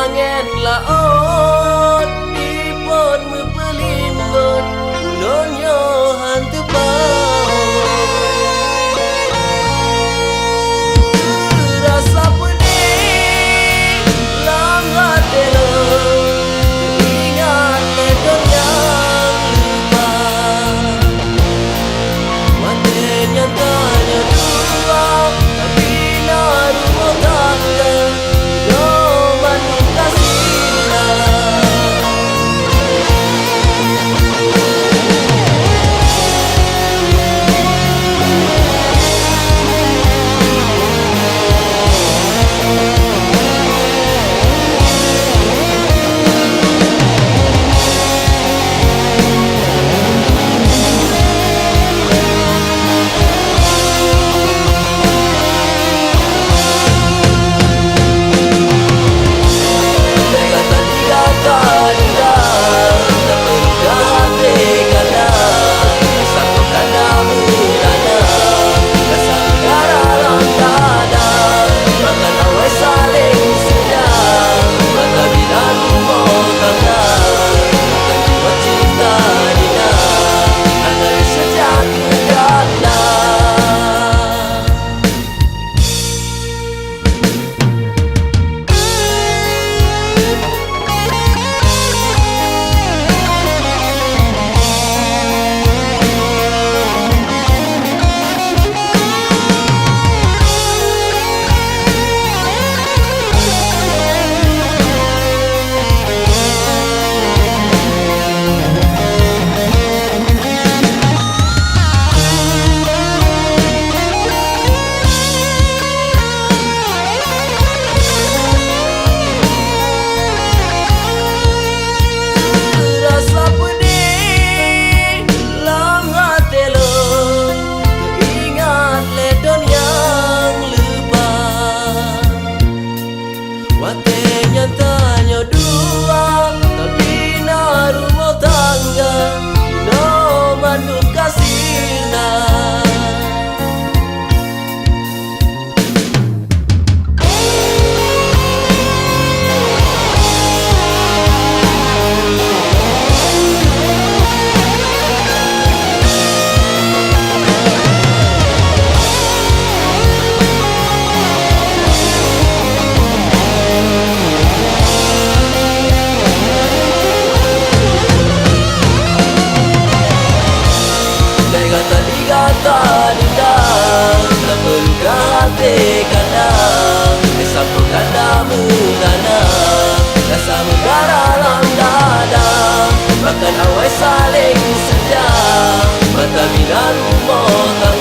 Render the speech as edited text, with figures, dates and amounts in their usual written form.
angen laut dipun mepelimbun nonyo hantu rasa pedih lam hati lo ingat ledon yang lupa matenya tanya dua tapi naru tangga do manu kasihna watenya tanya dua tapi naru mau tangga no manu kasihna kata dendam tak perlu hati kadang kesapu kata menggana rasa menggara dalam dada bahkan awal saling sedia mata bila rumah